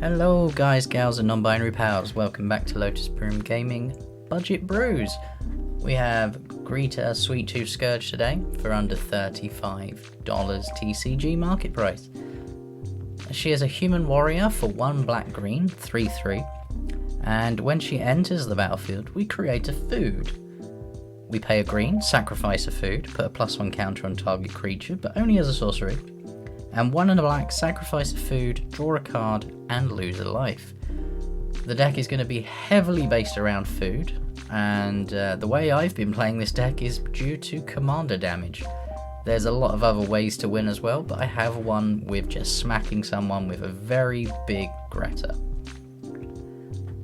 Hello guys, gals and non-binary pals, welcome back to Lotusbloom Gaming Budget Brews. We have Greta Sweettooth Scourge today for under $35 TCG market price. She is a human warrior for 1 black green, 3/3, and when she enters the battlefield we create a food. We pay a green, sacrifice a food, put a +1 counter on target creature, but only as a sorcery. And 1 and a black, sacrifice a food, draw a card, and lose a life. The deck is going to be heavily based around food, and the way I've been playing this deck is due to commander damage. There's a lot of other ways to win as well, but I have one with just smacking someone with a very big Greta.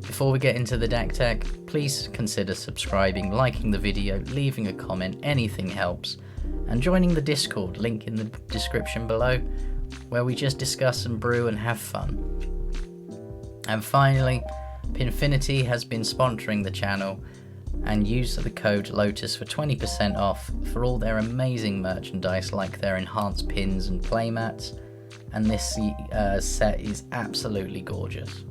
Before we get into the deck tech, please consider subscribing, liking the video, leaving a comment, anything helps. And joining the Discord, link in the description below, where we just discuss and brew and have fun. And finally, Pinfinity has been sponsoring the channel, and use the code LOTUS for 20% off for all their amazing merchandise like their enhanced pins and playmats, and this set is absolutely gorgeous.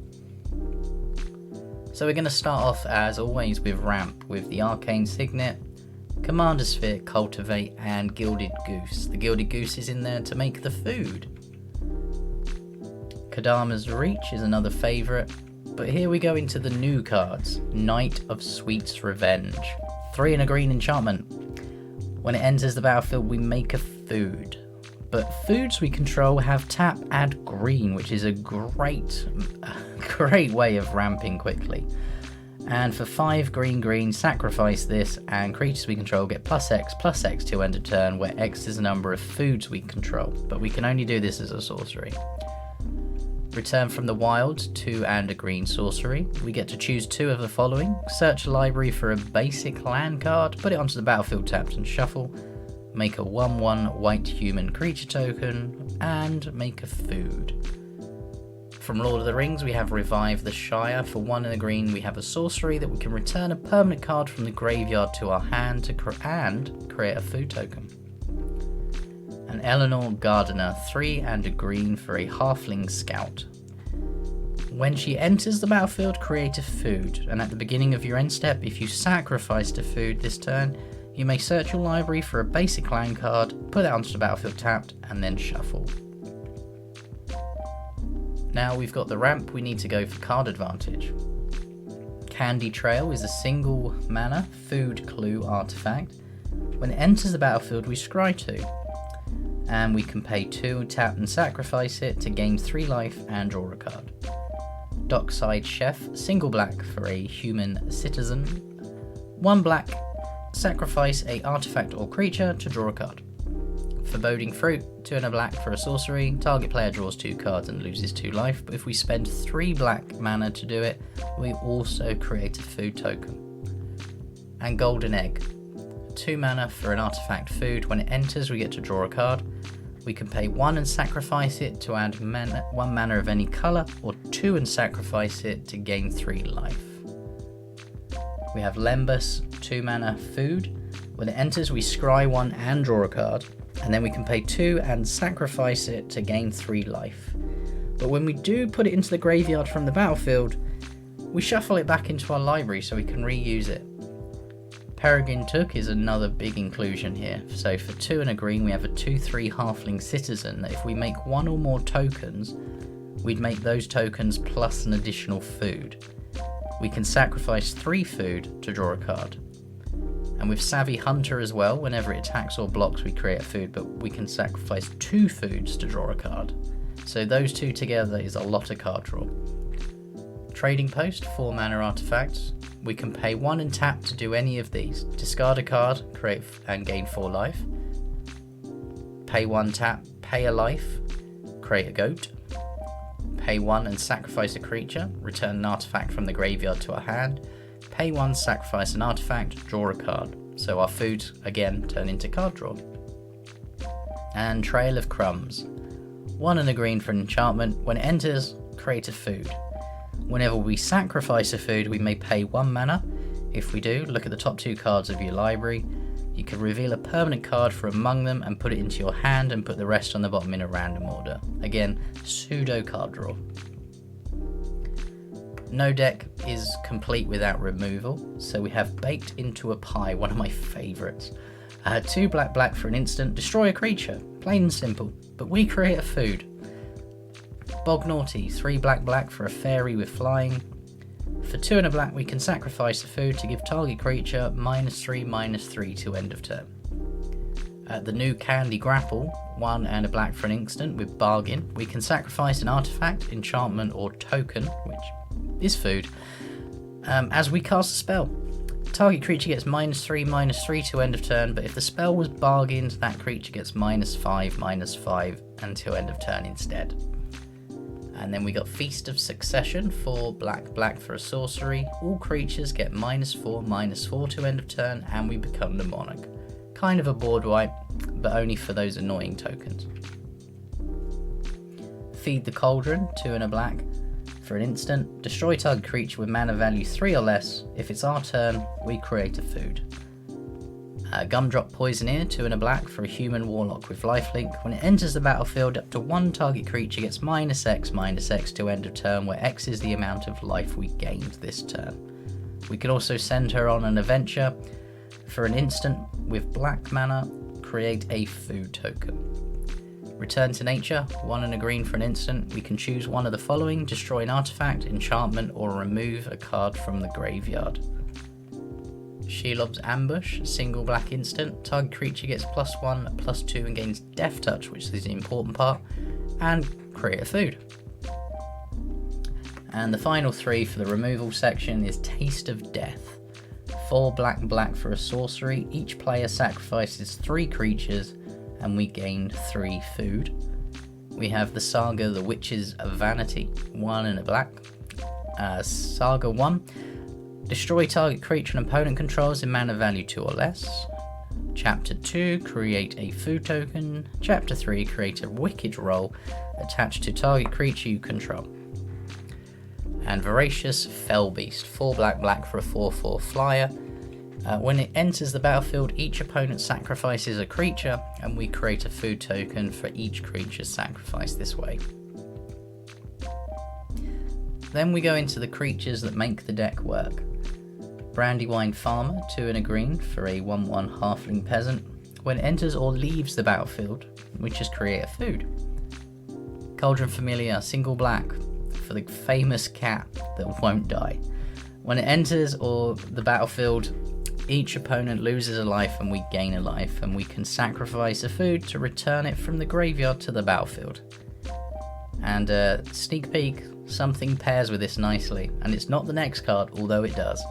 So we're going to start off as always with Ramp with the Arcane Signet, Commander Sphere, Cultivate, and Gilded Goose. The Gilded Goose is in there to make the food. Kadama's Reach is another favourite, but here we go into the new cards. Knight of Sweet's Revenge. 3 and a green enchantment. When it enters the battlefield we make a food. But foods we control have tap, add green, which is a great way of ramping quickly. And for 5 green, sacrifice this, and creatures we control get +X to end a turn, where X is the number of foods we control, but we can only do this as a sorcery. Return from the wild, 2 and a green sorcery. We get to choose 2 of the following. Search a library for a basic land card, put it onto the battlefield tapped and shuffle. Make a 1/1 white human creature token, and make a food. From Lord of the Rings we have Revive the Shire. For 1 and a green we have a sorcery that we can return a permanent card from the graveyard to our hand to create a food token. And Eleanor Gardener, 3 and a green for a halfling scout. When she enters the battlefield create a food, and at the beginning of your end step if you sacrificed a food this turn you may search your library for a basic land card, put that onto the battlefield tapped, and then shuffle. Now we've got the ramp, we need to go for card advantage. Candy Trail is a single mana food clue artifact. When it enters the battlefield we scry 2. And we can pay 2, tap and sacrifice it to gain 3 life and draw a card. Dockside Chef, single black for a human citizen. 1 black, sacrifice a artifact or creature to draw a card. Foreboding Fruit, 2 and a black for a sorcery. Target player draws 2 cards and loses 2 life, but if we spend 3 black mana to do it, we also create a food token. And Golden Egg, 2 mana for an artifact food. When it enters we get to draw a card. We can pay 1 and sacrifice it to add 1 mana of any colour, or 2 and sacrifice it to gain 3 life. We have Lembas, 2 mana food. When it enters we scry 1 and draw a card. And then we can pay 2 and sacrifice it to gain 3 life. But when we do put it into the graveyard from the battlefield, we shuffle it back into our library so we can reuse it. Peregrine Took is another big inclusion here. So for 2 and a green we have a 2/3 halfling citizen that if we make 1 or more tokens, we'd make those tokens plus an additional food. We can sacrifice 3 food to draw a card. And with Savvy Hunter as well, whenever it attacks or blocks we create a food, but we can sacrifice 2 foods to draw a card. So those 2 together is a lot of card draw. Trading Post, 4 mana artifacts. We can pay 1 and tap to do any of these. Discard a card, create and gain 4 life. Pay 1 tap, pay a life, create a goat. Pay 1 and sacrifice a creature, return an artifact from the graveyard to our hand. Pay 1, sacrifice an artifact, draw a card. So our foods again turn into card draw. And Trail of Crumbs. 1 and a green for an enchantment. When it enters, create a food. Whenever we sacrifice a food we may pay 1 mana. If we do, look at the top 2 cards of your library. You can reveal a permanent card from among them and put it into your hand and put the rest on the bottom in a random order. Again, pseudo card draw. No deck is complete without removal, so we have Baked into a Pie, one of my favourites. 2 black for an instant, destroy a creature, plain and simple, but we create a food. Bog Naughty, 3 black for a fairy with flying. For 2 and a black we can sacrifice a food to give target creature -3/-3 to end of turn. The new Candy Grapple, 1 and a black for an instant with Bargain. We can sacrifice an artifact, enchantment or token, which is food, as we cast a spell. Target creature gets -3/-3 to end of turn, but if the spell was bargained, that creature gets -5/-5 until end of turn instead. And then we got Feast of Succession, 4 black for a sorcery. All creatures get -4/-4 to end of turn, and we become the monarch. Kind of a board wipe, but only for those annoying tokens. Feed the Cauldron, 2 and a black for an instant. Destroy target creature with mana value 3 or less. If it's our turn, we create a food. Gumdrop Poisoneer, 2 and a black for a human warlock with lifelink. When it enters the battlefield, up to 1 target creature gets -X/-X to end of turn, where X is the amount of life we gained this turn. We can also send her on an adventure. For an instant, with black mana, create a food token. Return to Nature, 1 and a green for an instant. We can choose one of the following: destroy an artifact, enchantment, or remove a card from the graveyard. Shelob's Ambush, single black instant. Target creature gets +1/+2 and gains Death Touch, which is the important part, and create a food. And the final 3 for the removal section is Taste of Death. 4 black for a sorcery. Each player sacrifices 3 creatures and we gain 3 food. We have the Saga, the Witches of Vanity, 1 and a black. Saga 1. Destroy target creature an opponent controls in mana value 2 or less. Chapter 2, create a food token. Chapter 3, create a wicked roll attached to target creature you control. And Voracious Fellbeast, 4 black for a 4/4 flyer. When it enters the battlefield, each opponent sacrifices a creature, and we create a food token for each creature sacrificed this way. Then we go into the creatures that make the deck work. Brandywine Farmer, 2 and a green for a 1/1 halfling peasant. When it enters or leaves the battlefield, we just create a food. Cauldron Familiar, single black for the famous cat that won't die. When it enters or the battlefield, each opponent loses a life and we gain a life, and we can sacrifice a food to return it from the graveyard to the battlefield. And sneak peek, something pairs with this nicely, and it's not the next card, although it does.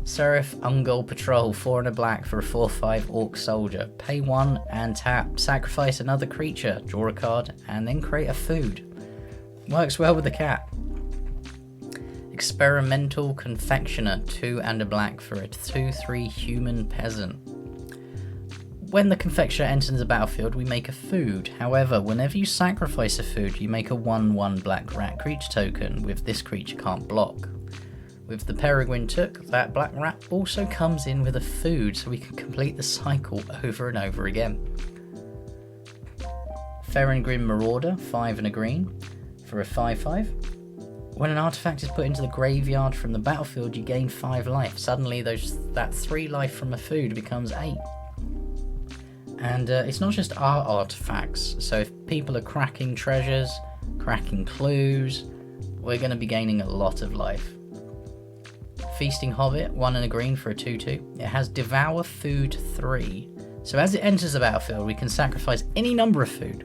Seraph Ungol Patrol, 4 and a black for a 4/5 Orc Soldier. Pay 1 and tap, sacrifice another creature, draw a card, and then create a food. Works well with the cat. Experimental Confectioner, 2 and a black for a 2/3 human peasant. When the confectioner enters the battlefield, we make a food. However, whenever you sacrifice a food, you make a 1/1 black rat creature token with this creature can't block. With the Peregrine Took, that black rat also comes in with a food, so we can complete the cycle over and over again. Ferengrim Marauder, 5 and a green for a 5/5. When an artifact is put into the graveyard from the battlefield, you gain 5 life. Suddenly that 3 life from a food becomes 8. And it's not just our artifacts, so if people are cracking treasures, cracking clues, we're going to be gaining a lot of life. Feasting Hobbit, 1 and a green for a 2/2. It has Devour Food 3. So as it enters the battlefield, we can sacrifice any number of food.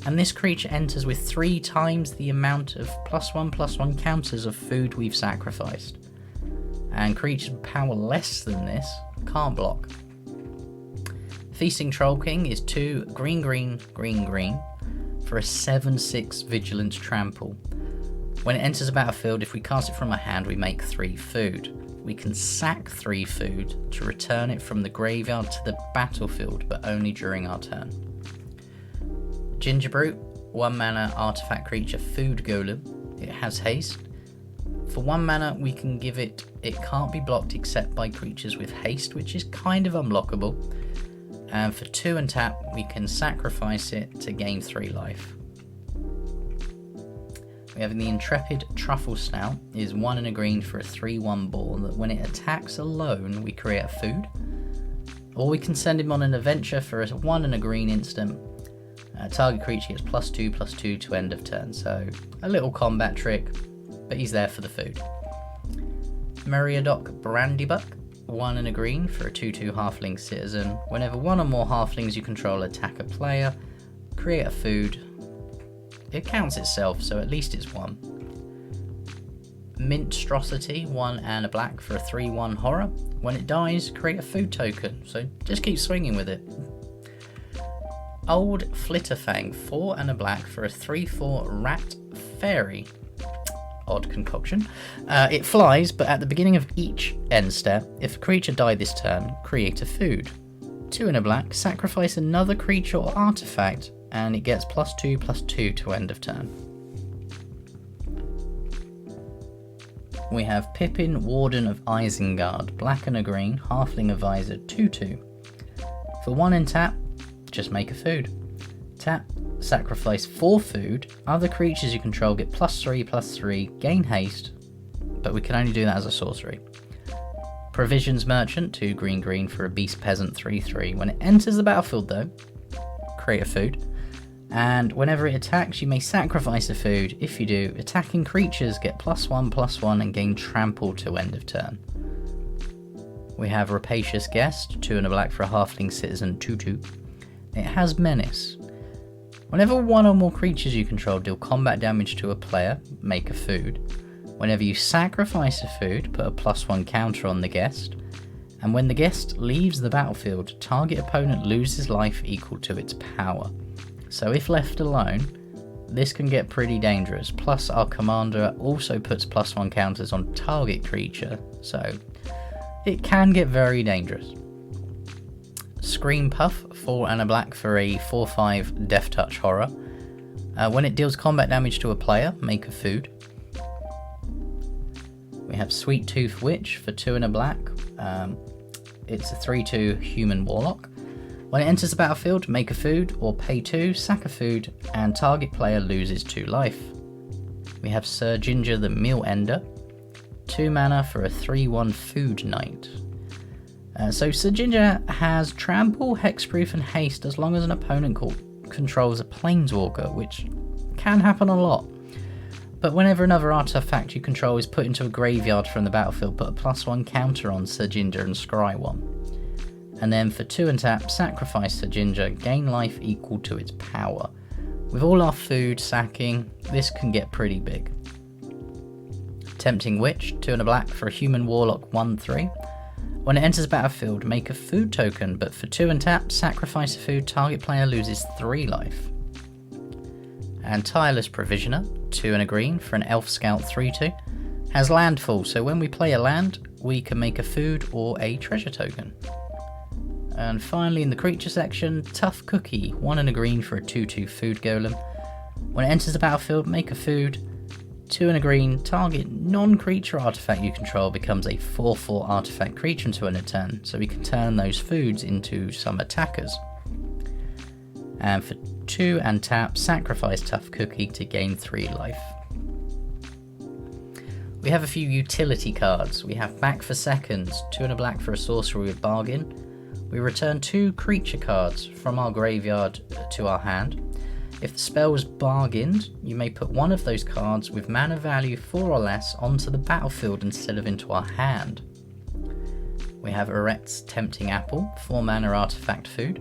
And this creature enters with 3 times the amount of +1/+1 counters of food we've sacrificed. And creatures with power less than this can't block. Feasting Troll King is 2 green for a 7/6 Vigilance Trample. When it enters a battlefield, if we cast it from our hand, we make 3 food. We can sack 3 food to return it from the graveyard to the battlefield, but only during our turn. Gingerbrute, 1 mana artifact creature food golem. It has haste. For 1 mana, we can give it can't be blocked except by creatures with haste, which is kind of unblockable. And for 2 and tap, we can sacrifice it to gain 3 life. We have the Intrepid Truffle Snout, is 1 and a green for a 3/1 ball that when it attacks alone we create a food. Or we can send him on an adventure for a 1 and a green instant. Target creature gets +2/+2 to end of turn, so a little combat trick, but he's there for the food. Meriadoc Brandybuck, 1 and a green for a 2/2 halfling citizen. Whenever one or more halflings you control attack a player, create a food. It counts itself, so at least it's 1. Minstrosity, 1 and a black for a 3/1 horror. When it dies, create a food token, so just keep swinging with it. Old Flitterfang, 4 and a black for a 3/4 rat fairy. Odd concoction. It flies, but at the beginning of each end step, if a creature died this turn, create a food. 2 and a black, sacrifice another creature or artifact, and it gets +2/+2 to end of turn. We have Pippin, Warden of Isengard, black and a green, halfling advisor, 2/2. For 1 in tap, just make a food. Tap, sacrifice 4 food, other creatures you control get +3/+3, gain haste, but we can only do that as a sorcery. Provisions Merchant, 2 green for a beast peasant, 3/3. When it enters the battlefield though, create a food. And whenever it attacks, you may sacrifice a food. If you do, attacking creatures get +1/+1 and gain trample to end of turn. We have Rapacious Guest, 2 and a black for a halfling citizen, 2/2. It has menace. Whenever one or more creatures you control deal combat damage to a player, make a food. Whenever you sacrifice a food, put a +1 counter on the guest. And when the guest leaves the battlefield, target opponent loses life equal to its power. So if left alone, this can get pretty dangerous. Plus our commander also puts +1 counters on target creature, so it can get very dangerous. Scream Puff, 4 and a black for a 4/5 Death Touch horror. When it deals combat damage to a player, make a food. We have Sweettooth Witch for 2 and a black. It's a 3/2 human warlock. When it enters the battlefield, make a food, or pay 2, sack a food, and target player loses 2 life. We have Sir Ginger the Meal Ender, 2 mana for a 3/1 food knight. So Sir Ginger has trample, hexproof, and haste as long as an opponent controls a planeswalker, which can happen a lot. But whenever another artifact you control is put into a graveyard from the battlefield, put a +1 counter on Sir Ginger and scry 1. And then for 2 and tap, sacrifice Sir Ginger, gain life equal to its power. With all our food sacking, this can get pretty big. Tempting Witch, 2 and a black for a human warlock, 1/3. When it enters the battlefield, make a food token, but for 2 and tap, sacrifice a food, target player loses 3 life. And Tireless Provisioner, 2 and a green for an Elf Scout, 3/2. Has landfall, so when we play a land, we can make a food or a treasure token. And finally in the creature section, Tough Cookie, 1 and a green for a 2/2 food golem. When it enters the battlefield, make a food, 2 and a green, target non-creature artifact you control becomes a 4/4 artifact creature until end of turn, so we can turn those foods into some attackers. And for 2 and tap, sacrifice Tough Cookie to gain 3 life. We have a few utility cards. We have Back for Seconds, 2 and a black for a sorcery with bargain. We return 2 creature cards from our graveyard to our hand. If the spell was bargained, you may put one of those cards with mana value 4 or less onto the battlefield instead of into our hand. We have Eret's Tempting Apple, 4 mana artifact food.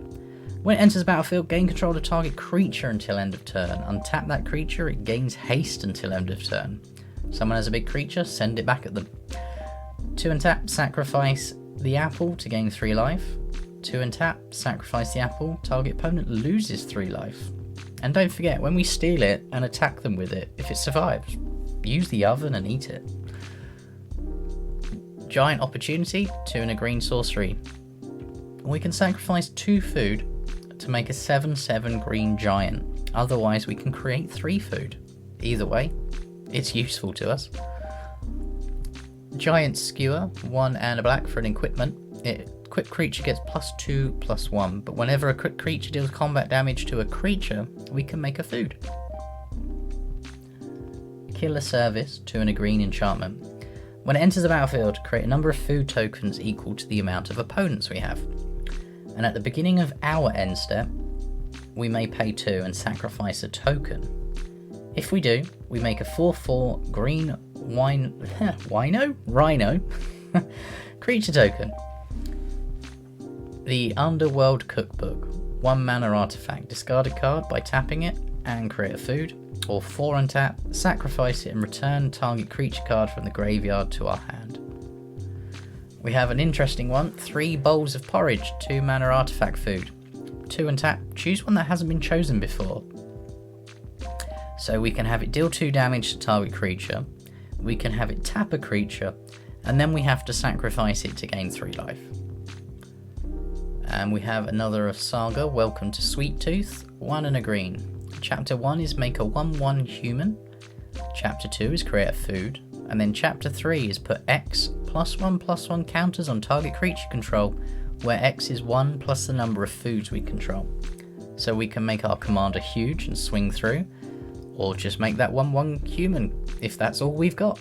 When it enters the battlefield, gain control of target creature until end of turn. Untap that creature, it gains haste until end of turn. Someone has a big creature, send it back at them. 2 and tap, sacrifice the apple to gain 3 life. 2 and tap, sacrifice the apple, target opponent loses 3 life. And don't forget, when we steal it and attack them with it, if it survives, use the oven and eat it. Giant Opportunity, 2 and a green sorcery. We can sacrifice 2 food to make a 7/7 green giant. Otherwise we can create 3 food. Either way, it's useful to us. Giant Skewer, 1 and a black for an equipment. Quick creature gets +2/+1, but whenever a quick creature deals combat damage to a creature, we can make a food. kill a service, 2 and a green enchantment. When it enters the battlefield, create a number of food tokens equal to the amount of opponents we have. And at the beginning of our end step, we may pay 2 and sacrifice a token. If we do, we make a 4/4 green rhino creature token. The Underworld Cookbook. 1 mana artifact. Discard a card by tapping it and create a food. Or 4 untap, sacrifice it and return target creature card from the graveyard to our hand. We have an interesting one. 3 bowls of porridge. 2 mana artifact food. 2 untap, choose one that hasn't been chosen before. So we can have it deal 2 damage to target creature. We can have it tap a creature. And then we have to sacrifice it to gain 3 life. And we have another of Saga, Welcome to Sweettooth, 1 and a green. Chapter 1 is make a 1/1 human. Chapter 2 is create a food. And then chapter 3 is put X +1/+1 counters on target creature control, where X is 1 plus the number of foods we control. So we can make our commander huge and swing through, or just make that 1/1 human if that's all we've got.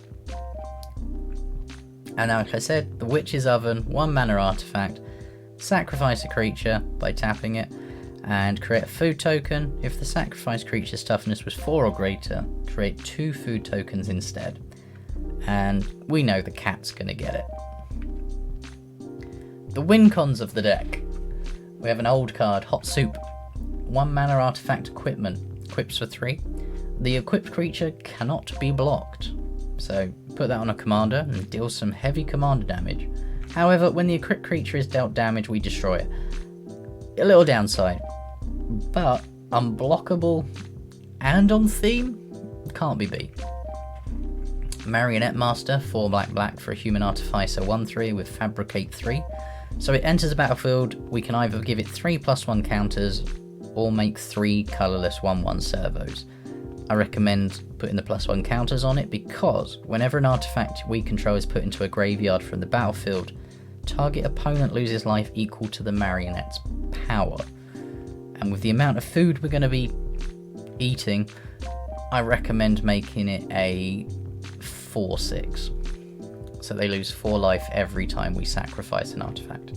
And like I said, the Witch's Oven, 1 mana artifact. Sacrifice a creature by tapping it and create a food token. If the sacrificed creature's toughness was 4 or greater, create 2 food tokens instead. And we know the cat's gonna get it. The win cons of the deck. We have an old card, Hot Soup. 1 mana artifact equipment, equips for 3. The equipped creature cannot be blocked. So put that on a commander and deal some heavy commander damage. However, when the equipped creature is dealt damage, we destroy it. A little downside, but unblockable and on theme, can't be beat. Marionette Master, 4 black for a human artificer 1/3 with Fabricate 3. So it enters the battlefield, we can either give it 3 +1 counters or make 3 colourless 1/1 servos. I recommend putting the +1 counters on it because whenever an artifact we control is put into a graveyard from the battlefield, target opponent loses life equal to the marionette's power. And with the amount of food we're going to be eating, I recommend making it a 4/6. So they lose 4 life every time we sacrifice an artifact.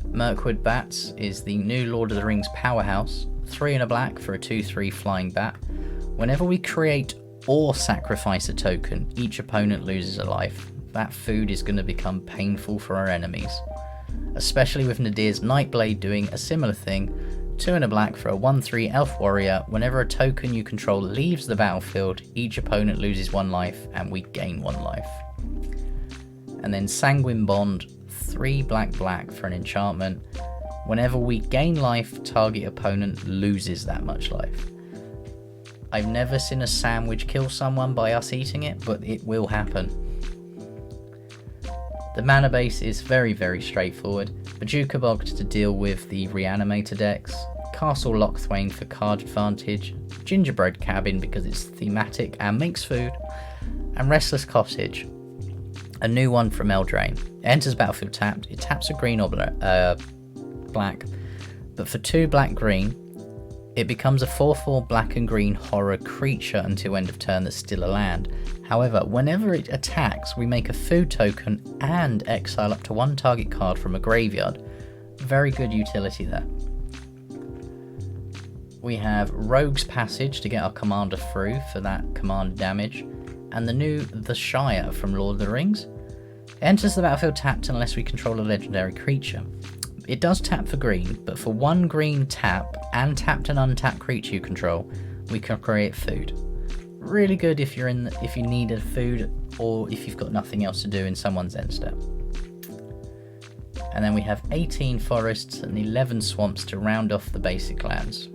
Mirkwood Bats is the new Lord of the Rings powerhouse, 3 and a black for a 2/3 flying bat. Whenever we create or sacrifice a token, each opponent loses a life. That food is going to become painful for our enemies. Especially with Nadir's Nightblade doing a similar thing, 2 and a black for a 1/3 elf warrior. Whenever a token you control leaves the battlefield, each opponent loses 1 life and we gain 1 life. And then Sanguine Bond, 3 black for an enchantment. Whenever we gain life, target opponent loses that much life. I've never seen a sandwich kill someone by us eating it, but it will happen. The mana base is very straightforward. Bajuka Bog to deal with the Reanimator decks, Castle Lochthwain for card advantage, Gingerbread Cabin because it's thematic and makes food, and Restless Cottage, a new one from Eldraine. It enters battlefield tapped, it taps a green or black, but for 2 black-green, it becomes a 4/4 black and green horror creature until end of turn that's still a land. However, whenever it attacks, we make a food token and exile up to 1 target card from a graveyard. Very good utility there. We have Rogue's Passage to get our commander through for that commander damage, and the new The Shire from Lord of the Rings. It enters the battlefield tapped unless we control a legendary creature. It does tap for green, but for 1 green tap and tapped and untapped creature you control, we can create food. Really good if you need a food or if you've got nothing else to do in someone's end step. And then we have 18 forests and 11 swamps to round off the basic lands.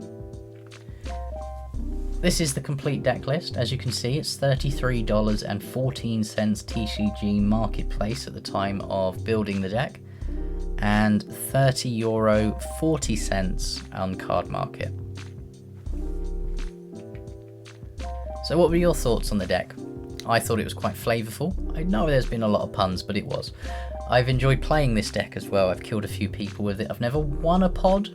This is the complete deck list. As you can see, it's $33.14 TCG marketplace at the time of building the deck, and €30.40 on card market. So what were your thoughts on the deck? I thought it was quite flavourful. I know there's been a lot of puns, but it was. I've enjoyed playing this deck as well. I've killed a few people with it. I've never won a pod,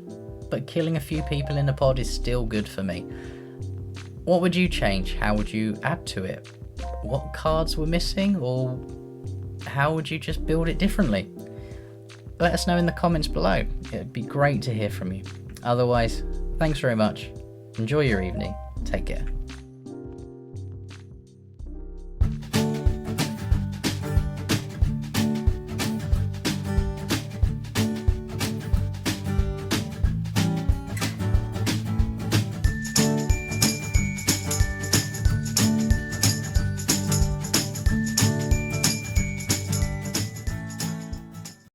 but killing a few people in a pod is still good for me. What would you change? How would you add to it? What cards were missing, or how would you just build it differently? Let us know in the comments below. It'd be great to hear from you. Otherwise, thanks very much. Enjoy your evening. Take care.